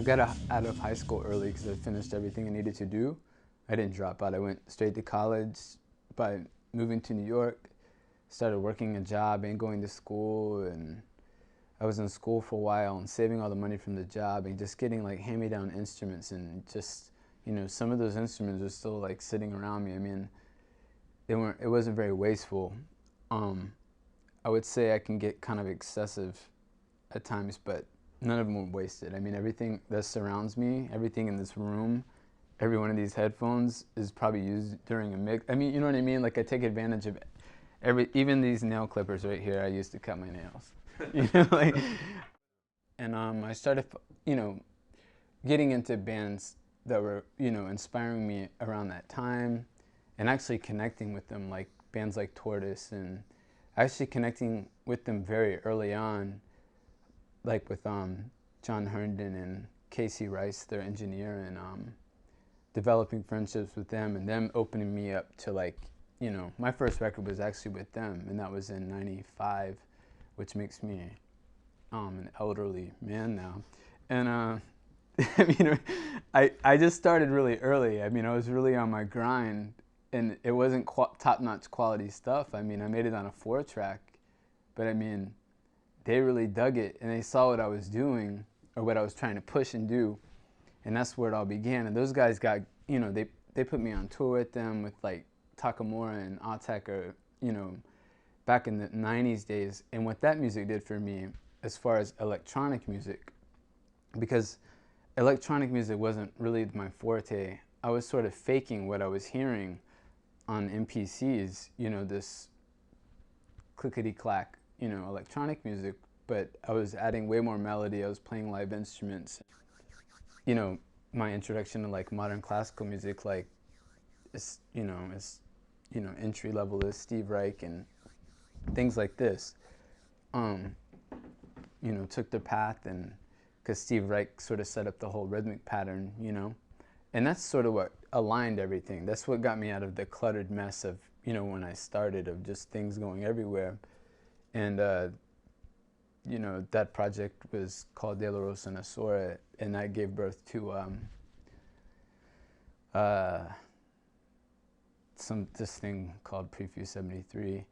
got out of high school early because I finished everything I needed to do. I didn't drop out. I went straight to college by moving to New York, started working a job and going to school, and I was in school for a while and saving all the money from the job and just getting like hand-me-down instruments, and just, you know, some of those instruments are still like sitting around me. I mean, it wasn't very wasteful. I would say I can get kind of excessive at times, but none of them were wasted. I mean, everything that surrounds me, everything in this room, every one of these headphones is probably used during a mix. I mean, you know what I mean? Like, I take advantage of even these nail clippers right here, I used to cut my nails. You know, like, and I started, you know, getting into bands that were, you know, inspiring me around that time, and actually connecting with them, like bands like Tortoise, and actually connecting with them very early on, like with John Herndon and Casey Rice, their engineer, and developing friendships with them, and them opening me up to, like, you know, my first record was actually with them, and that was in '95, which makes me an elderly man now. And I mean, I just started really early. I mean, I was really on my grind, and it wasn't top-notch quality stuff. I mean, I made it on a 4-track, but I mean, they really dug it, and they saw what I was doing, or what I was trying to push and do, and that's where it all began. And those guys got, you know, they put me on tour with them, with like Takamura and Autek, or, you know, back in the '90s days. And what that music did for me, as far as electronic music, because electronic music wasn't really my forte, I was sort of faking what I was hearing on MPCs, you know, this clickety-clack, you know, electronic music, but I was adding way more melody. I was playing live instruments. You know, my introduction to like modern classical music, like, is, you know, entry level is Steve Reich and things like this. You know, took the path, and because Steve Reich sort of set up the whole rhythmic pattern, you know, and that's sort of what aligned everything. That's what got me out of the cluttered mess of, you know, when I started, of just things going everywhere. And you know, that project was called De La Rosa Nasora, and that gave birth to this thing called Prefuse 73.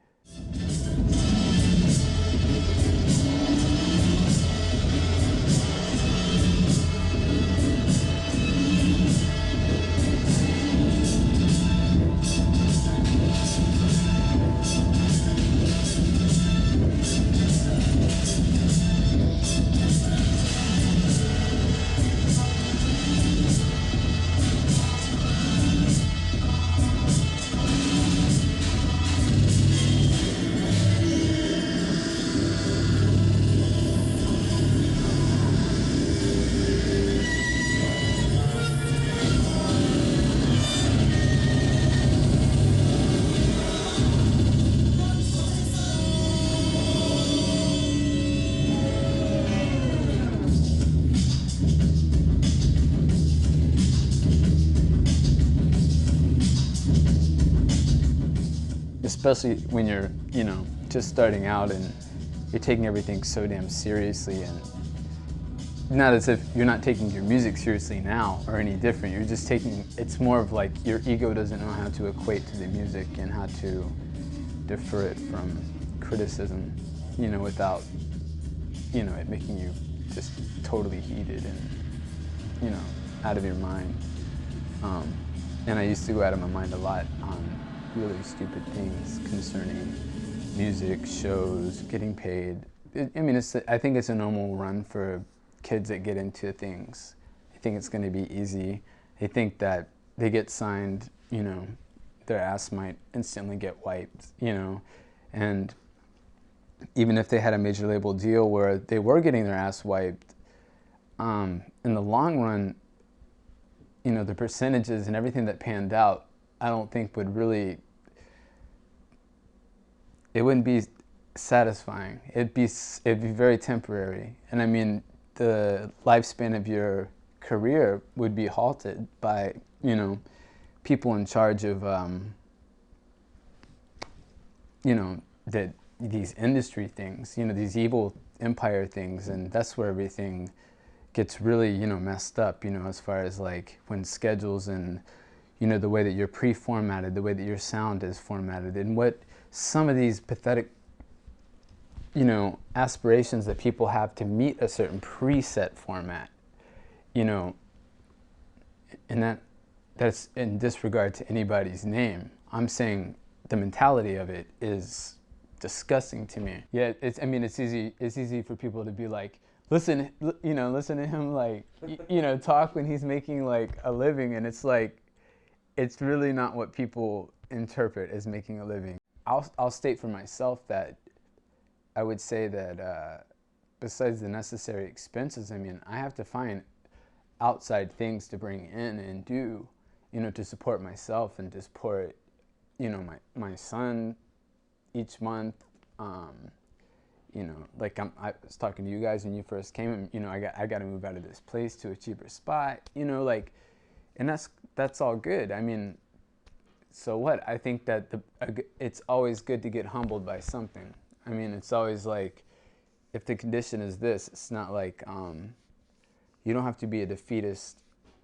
Especially when you're, you know, just starting out and you're taking everything so damn seriously, and not as if you're not taking your music seriously now or any different. You're just taking, it's more of like your ego doesn't know how to equate to the music and how to defer it from criticism, you know, without, you know, it making you just totally heated and, you know, out of your mind. And I used to go out of my mind a lot on really stupid things concerning music, shows, getting paid. I mean, I think it's a normal run for kids that get into things. They think it's going to be easy. They think that they get signed, you know, their ass might instantly get wiped, you know. And even if they had a major label deal where they were getting their ass wiped, in the long run, you know, the percentages and everything that panned out, I don't think would really, it wouldn't be satisfying. It'd be very temporary. And I mean, the lifespan of your career would be halted by, you know, people in charge of, you know, these industry things, you know, these evil empire things, and that's where everything gets really, you know, messed up, you know, as far as like when schedules and, you know, the way that you're pre-formatted, the way that your sound is formatted, and what some of these pathetic, you know, aspirations that people have to meet a certain preset format, you know, and that's in disregard to anybody's name. I'm saying the mentality of it is disgusting to me. Yeah, I mean, it's easy for people to be like, listen to him, like, you know, talk when he's making like a living, and it's like, it's really not what people interpret as making a living. I'll state for myself that I would say that besides the necessary expenses, I mean, I have to find outside things to bring in and do, you know, to support myself and to support, you know, my son each month. You know, like I was talking to you guys when you first came, and, you know, I got to move out of this place to a cheaper spot, you know, like, and that's all good. I mean, so what? I think that it's always good to get humbled by something. I mean, it's always like, if the condition is this, it's not like, you don't have to be a defeatist,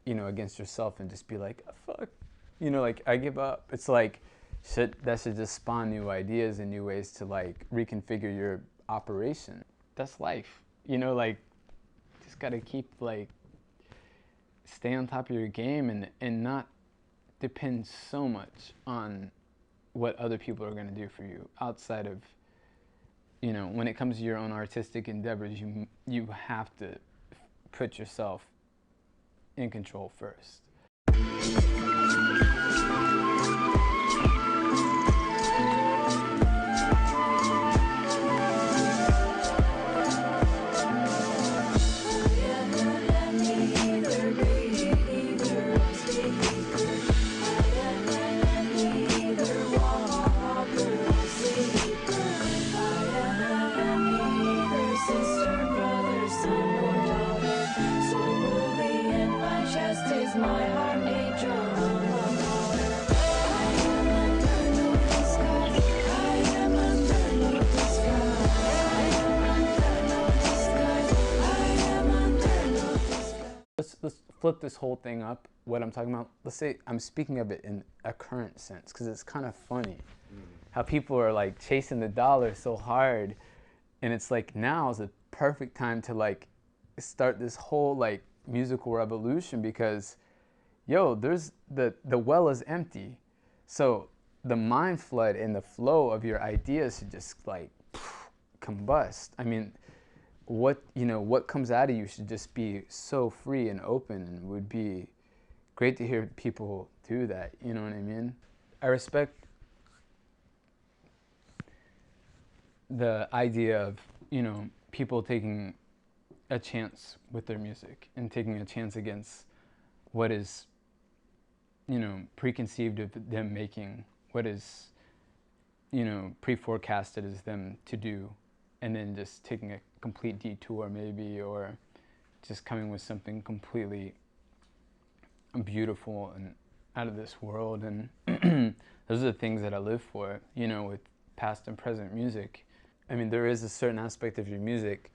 you know, against yourself and just be like, oh, fuck, you know, like, I give up. It's like, that should just spawn new ideas and new ways to like reconfigure your operation. That's life, you know, like, just gotta keep like, stay on top of your game and not depend so much on what other people are gonna do for you outside of, you know, when it comes to your own artistic endeavors, you have to put yourself in control first. Let's flip this whole thing up, what I'm talking about. Let's say I'm speaking of it in a current sense, because it's kind of funny how people are like chasing the dollar so hard, and it's like, now is the perfect time to like start this whole like musical revolution, because yo, there's the well is empty, so the mind flood and the flow of your ideas should just like combust. I mean, what comes out of you should just be so free and open, and would be great to hear people do that, you know what I mean? I respect the idea of, you know, people taking a chance with their music and taking a chance against what is, you know, preconceived of them making, what is, you know, pre-forecasted as them to do, and then just taking a complete detour maybe, or just coming with something completely beautiful and out of this world. And those are the things that I live for, you know, with past and present music. I mean, there is a certain aspect of your music,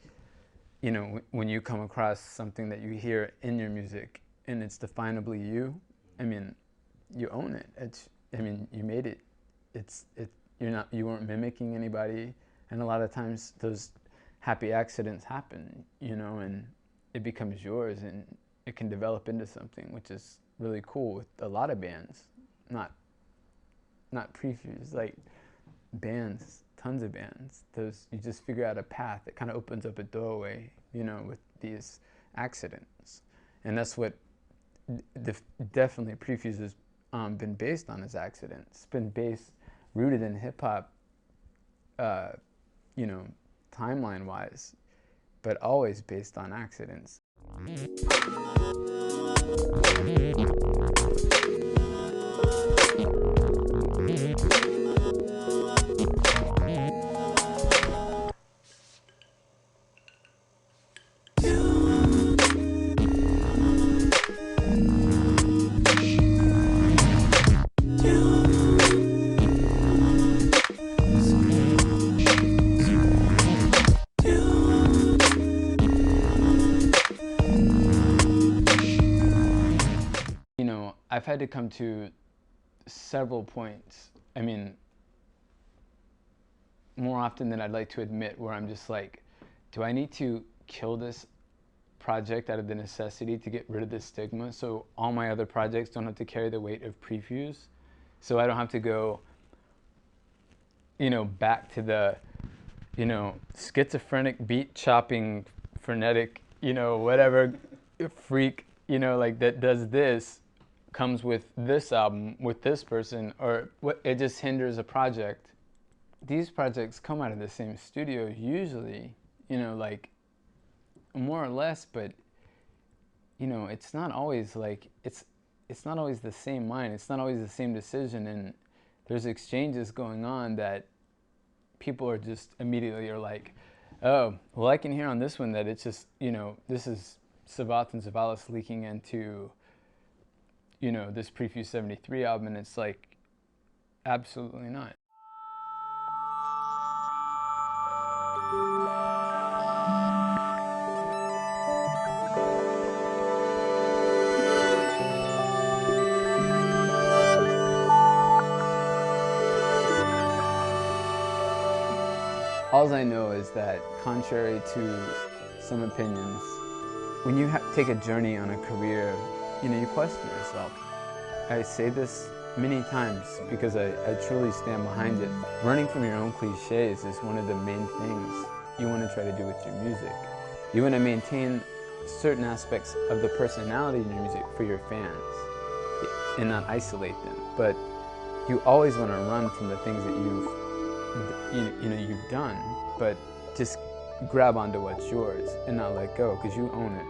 you know, when you come across something that you hear in your music and it's definably you, I mean, you own it. I mean, you made it. You weren't mimicking anybody, and a lot of times those happy accidents happen, you know, and it becomes yours, and it can develop into something, which is really cool with a lot of bands, not previews, like bands, tons of bands. Those, you just figure out a path that kind of opens up a doorway, you know, with these accidents, and that's what definitely Prefuse has been based on, is accidents. It's been rooted in hip hop, you know, timeline-wise, but always based on accidents. I've had to come to several points, I mean, more often than I'd like to admit, where I'm just like, do I need to kill this project out of the necessity to get rid of the stigma so all my other projects don't have to carry the weight of previews? So I don't have to go, back to the, schizophrenic, beat chopping, frenetic, whatever freak, like that does this, comes with this album, with this person, or what, it just hinders a project. These projects come out of the same studio usually, like more or less, but it's not always like, it's not always the same mind, it's not always the same decision, and there's exchanges going on that people are just immediately are like, oh, well, I can hear on this one that it's just, this is Savath and Savalas leaking into, this Prefuse 73 album, and it's like, absolutely not. All I know is that, contrary to some opinions, when you take a journey on a career, you question yourself. I say this many times because I truly stand behind it. Running from your own cliches is one of the main things you want to try to do with your music. You want to maintain certain aspects of the personality in your music for your fans and not isolate them. But you always want to run from the things that you've done, but just grab onto what's yours and not let go, because you own it.